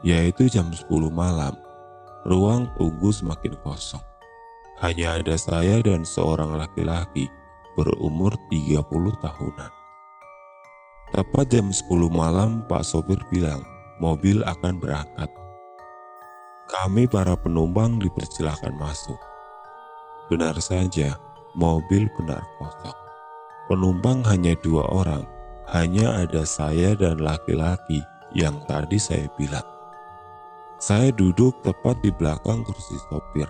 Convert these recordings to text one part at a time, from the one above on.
yaitu jam 10 malam. Ruang tunggu semakin kosong. Hanya ada saya dan seorang laki-laki berumur 30 tahunan. Tepat jam 10 malam, Pak sopir bilang mobil akan berangkat. Kami para penumpang dipersilakan masuk. Benar saja, mobil benar kosong. Penumpang hanya 2 orang, hanya ada saya dan laki-laki yang tadi saya bilang. Saya duduk tepat di belakang kursi sopir.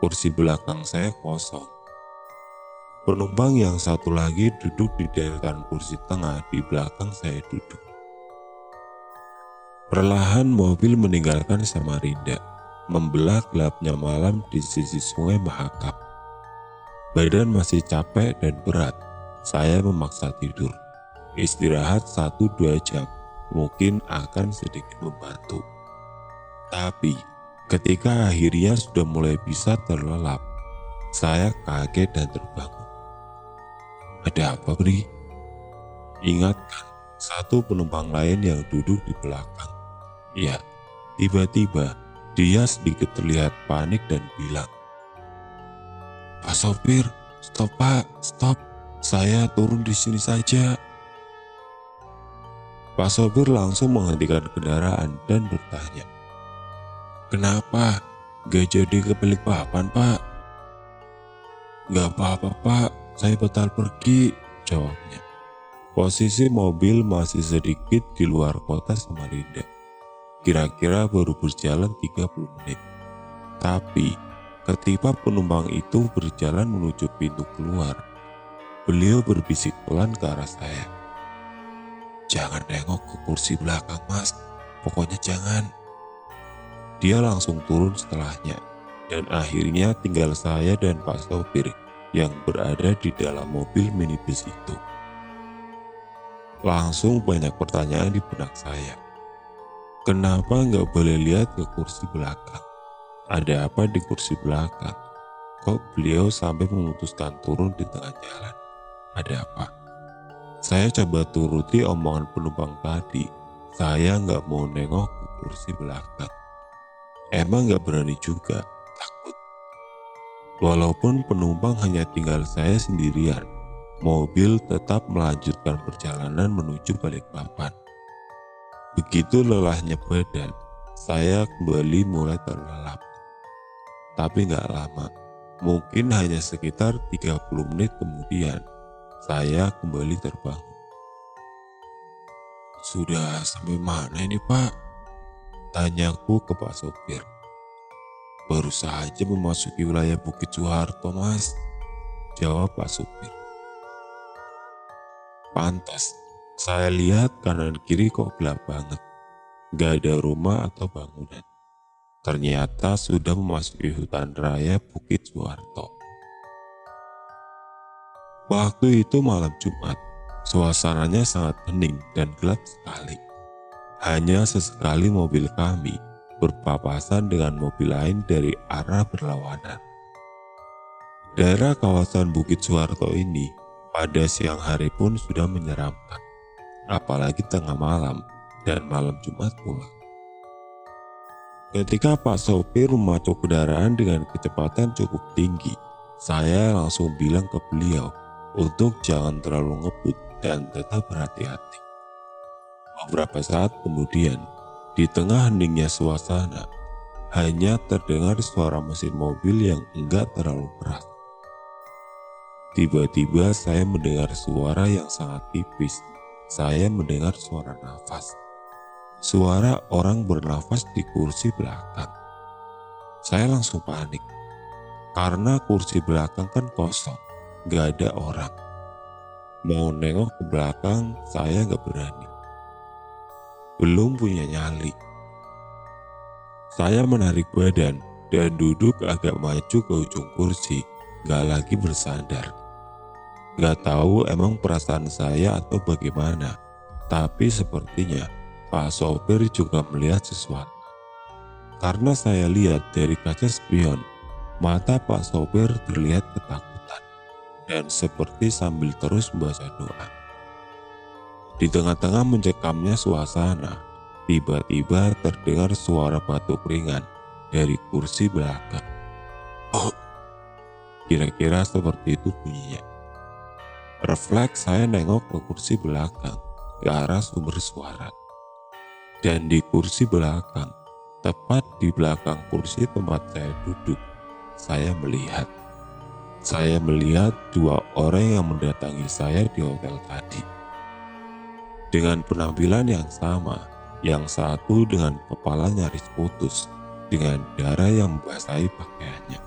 Kursi belakang saya kosong. Penumpang yang satu lagi duduk di deretan kursi tengah di belakang saya duduk. Perlahan mobil meninggalkan Samarinda, membelah gelapnya malam di sisi Sungai Mahakam. Badan masih capek dan berat, saya memaksa tidur. Istirahat 1-2 jam, mungkin akan sedikit membantu. Tapi, ketika akhirnya sudah mulai bisa terlelap, saya kaget dan terbangun. Ada apa, Bri? Ingatkan satu penumpang lain yang duduk di belakang. Ya, tiba-tiba dia sedikit terlihat panik dan bilang, "Pak sopir, stop Pak, stop. Saya turun di sini saja." Pak sopir langsung menghentikan kendaraan dan bertanya, "Kenapa? Gak jadi ke Balikpapan, Pak?" "Gak apa-apa, Pak. Saya batal pergi," jawabnya. Posisi mobil masih sedikit di luar kota Samarinda. Kira-kira baru berjalan 30 menit. Tapi, ketika penumpang itu berjalan menuju pintu keluar, beliau berbisik pelan ke arah saya. "Jangan nengok ke kursi belakang, Mas. Pokoknya jangan." Dia langsung turun setelahnya, dan akhirnya tinggal saya dan Pak sopir yang berada di dalam mobil minibus itu. Langsung banyak pertanyaan di benak saya. Kenapa nggak boleh lihat ke kursi belakang? Ada apa di kursi belakang? Kok beliau sampai memutuskan turun di tengah jalan? Ada apa? Saya coba turuti omongan penumpang tadi. Saya nggak mau nengok ke kursi belakang. Emang nggak berani juga, takut. Walaupun penumpang hanya tinggal saya sendirian, mobil tetap melanjutkan perjalanan menuju Balikpapan. Begitu lelahnya badan, saya kembali mulai terlelap. Tapi nggak lama, mungkin hanya sekitar 30 menit kemudian, saya kembali terbangun. "Sudah sampai mana ini, Pak?" tanyaku ke Pak sopir. "Baru saja memasuki wilayah Bukit Soeharto, Mas," jawab Pak sopir. Pantas, saya lihat kanan kiri kok gelap banget. Gak ada rumah atau bangunan. Ternyata sudah memasuki hutan raya Bukit Soeharto. Waktu itu malam Jumat, suasananya sangat hening dan gelap sekali. Hanya sesekali mobil kami berpapasan dengan mobil lain dari arah berlawanan. Daerah kawasan Bukit Soeharto ini pada siang hari pun sudah menyeramkan, apalagi tengah malam dan malam Jumat pula. Ketika Pak sopir memacu kendaraan dengan kecepatan cukup tinggi, saya langsung bilang ke beliau untuk jangan terlalu ngebut dan tetap berhati-hati. Beberapa saat kemudian, di tengah heningnya suasana, hanya terdengar suara mesin mobil yang enggak terlalu keras. Tiba-tiba saya mendengar suara yang sangat tipis. Saya mendengar suara nafas. Suara orang bernafas di kursi belakang. Saya langsung panik. Karena kursi belakang kan kosong, gak ada orang. Mau nengok ke belakang, saya gak berani. Belum punya nyali. Saya menarik badan dan duduk agak maju ke ujung kursi, gak lagi bersandar. Gak tahu emang perasaan saya atau bagaimana, tapi sepertinya Pak sopir juga melihat sesuatu. Karena saya lihat dari kaca spion, mata Pak sopir terlihat ketakutan dan seperti sambil terus membaca doa. Di tengah-tengah mencekamnya suasana, tiba-tiba terdengar suara batuk ringan dari kursi belakang. Oh, kira-kira seperti itu bunyinya. Refleks saya nengok ke kursi belakang, ke arah sumber suara. Dan di kursi belakang, tepat di belakang kursi tempat saya duduk, saya melihat dua orang yang mendatangi saya di hotel tadi. Dengan penampilan yang sama, yang satu dengan kepala nyaris putus, dengan darah yang membasahi pakaiannya.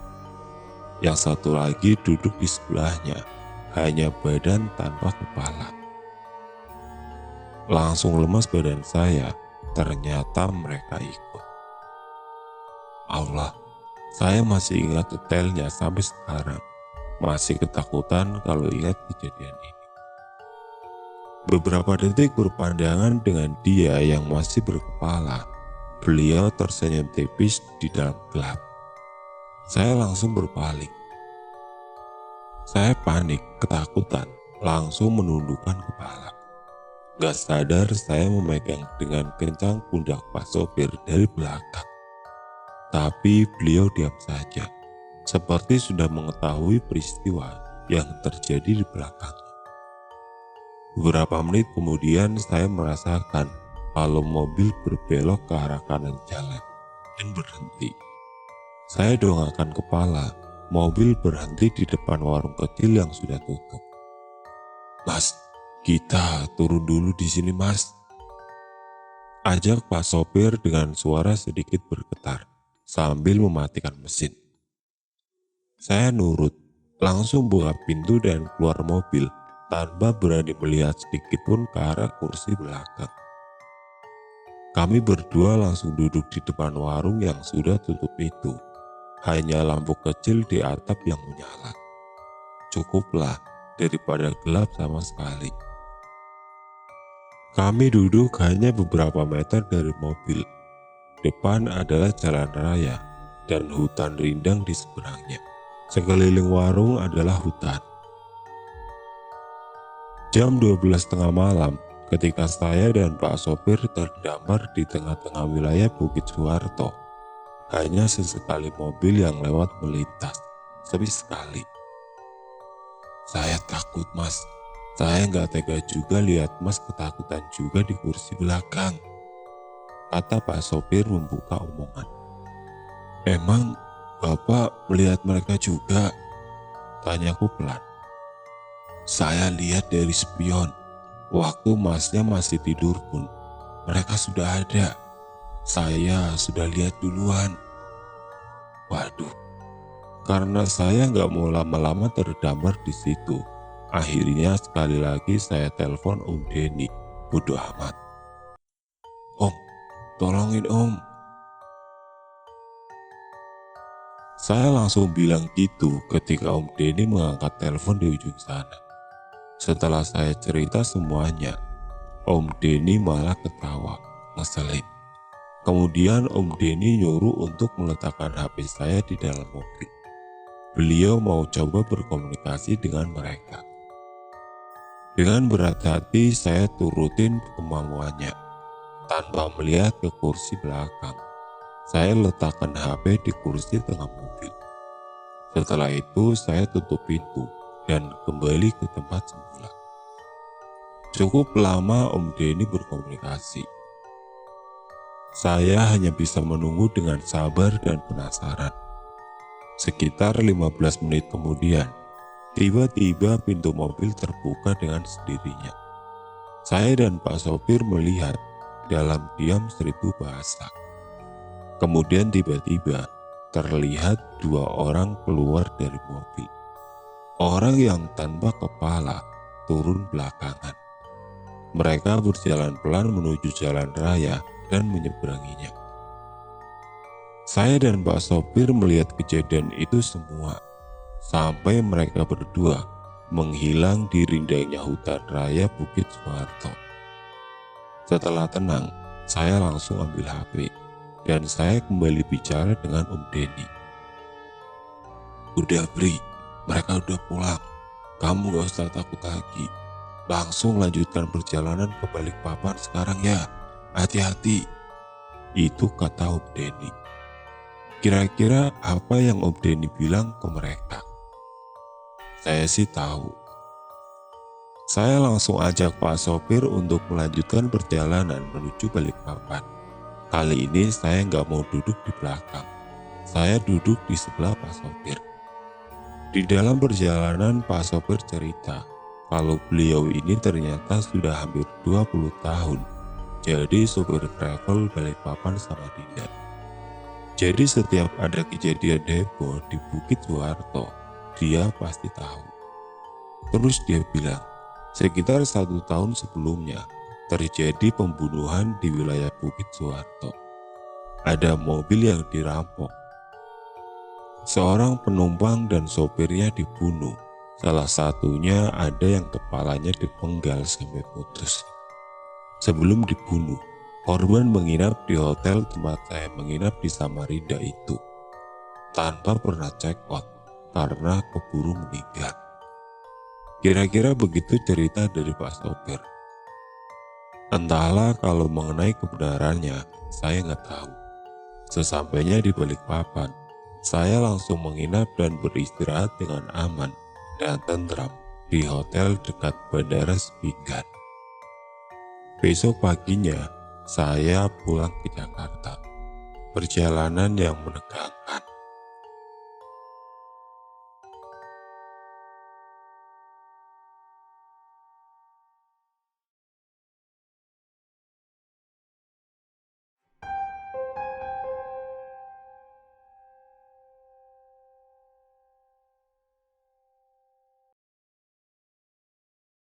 Yang satu lagi duduk di sebelahnya, hanya badan tanpa kepala. Langsung lemas badan saya, ternyata mereka ikut. Allah, saya masih ingat detailnya sampai sekarang. Masih ketakutan kalau ingat kejadian ini. Beberapa detik berpandangan dengan dia yang masih berkepala. Beliau tersenyum tipis di dalam gelap. Saya langsung berpaling. Saya panik, ketakutan, langsung menundukkan kepala. Gak sadar saya memegang dengan kencang pundak Pak sopir dari belakang. Tapi beliau diam saja, seperti sudah mengetahui peristiwa yang terjadi di belakangnya. Beberapa menit kemudian saya merasakan kalau mobil berbelok ke arah kanan jalan dan berhenti. Saya dongakkan kepala, mobil berhenti di depan warung kecil yang sudah tutup. Mas, kita turun dulu di sini mas. Ajak Pak sopir dengan suara sedikit bergetar sambil mematikan mesin. Saya nurut, langsung buka pintu dan keluar mobil tanpa berani melihat sedikit pun ke arah kursi belakang. Kami berdua langsung duduk di depan warung yang sudah tutup itu. Hanya lampu kecil di atap yang menyala. Cukuplah daripada gelap sama sekali. Kami duduk hanya beberapa meter dari mobil. Depan adalah jalan raya dan hutan rindang di seberangnya. Sekeliling warung adalah hutan. Jam 12.30 malam ketika saya dan Pak sopir terdampar di tengah-tengah wilayah Bukit Suharto. Hanya sesekali mobil yang lewat melintas, sepi sekali. Saya takut mas, saya nggak tega juga lihat mas ketakutan juga di kursi belakang. Kata Pak sopir membuka omongan. Emang Bapak melihat mereka juga? Tanyaku pelan. Saya lihat dari spion, waktu masnya masih tidur pun, mereka sudah ada. Saya sudah lihat duluan. Waduh, karena saya nggak mau lama-lama terdampar di situ. Akhirnya sekali lagi saya telepon Om Denny, bodoh amat. Om, tolongin om. Saya langsung bilang gitu ketika Om Denny mengangkat telepon di ujung sana. Setelah saya cerita semuanya, Om Denny malah ketawa, ngeselin. Kemudian Om Denny nyuruh untuk meletakkan HP saya di dalam mobil. Beliau mau coba berkomunikasi dengan mereka. Dengan berat hati saya turutin kemauannya. Tanpa melihat ke kursi belakang, saya letakkan HP di kursi tengah mobil. Setelah itu saya tutup pintu dan kembali ke tempat semula. Cukup lama Om Denny berkomunikasi. Saya hanya bisa menunggu dengan sabar dan penasaran. Sekitar 15 menit kemudian, tiba-tiba pintu mobil terbuka dengan sendirinya. Saya dan Pak sopir melihat dalam diam 1000 bahasa. Kemudian tiba-tiba terlihat dua orang keluar dari mobil. Orang yang tanpa kepala turun belakangan. Mereka berjalan pelan menuju jalan raya dan menyeberanginya. Saya dan Pak sopir melihat kejadian itu semua, sampai mereka berdua menghilang di rindangnya hutan raya Bukit Suharto. Setelah tenang, saya langsung ambil HP, dan saya kembali bicara dengan Om Denny. Udah Bri, mereka udah pulang. Kamu gak usah takut lagi. Langsung lanjutkan perjalanan ke Balikpapan sekarang ya. Hati-hati, itu kata Om Denny. Kira-kira apa yang Om Denny bilang ke mereka? Saya sih tahu. Saya langsung ajak Pak sopir untuk melanjutkan perjalanan menuju Balikpapan. Kali ini saya nggak mau duduk di belakang. Saya duduk di sebelah Pak sopir. Di dalam perjalanan Pak sopir cerita kalau beliau ini ternyata sudah hampir 20 tahun jadi sopir travel Balikpapan sama Dinda. Jadi setiap ada kejadian heboh di Bukit Suharto, dia pasti tahu. Terus dia bilang, sekitar 1 tahun sebelumnya terjadi pembunuhan di wilayah Bukit Suharto. Ada mobil yang dirampok. Seorang penumpang dan sopirnya dibunuh. Salah satunya ada yang kepalanya dipenggal sampai putus. Sebelum dibunuh, korban menginap di hotel tempat saya menginap di Samarinda itu. Tanpa pernah check out karena keburu meninggal. Kira-kira begitu cerita dari Pak sopir. Entahlah kalau mengenai kebenarannya, saya nggak tahu. Sesampainya di Balikpapan, saya langsung menginap dan beristirahat dengan aman dan tentram di hotel dekat Bandara Spigat. Besok paginya, saya pulang ke Jakarta. Perjalanan yang menegangkan.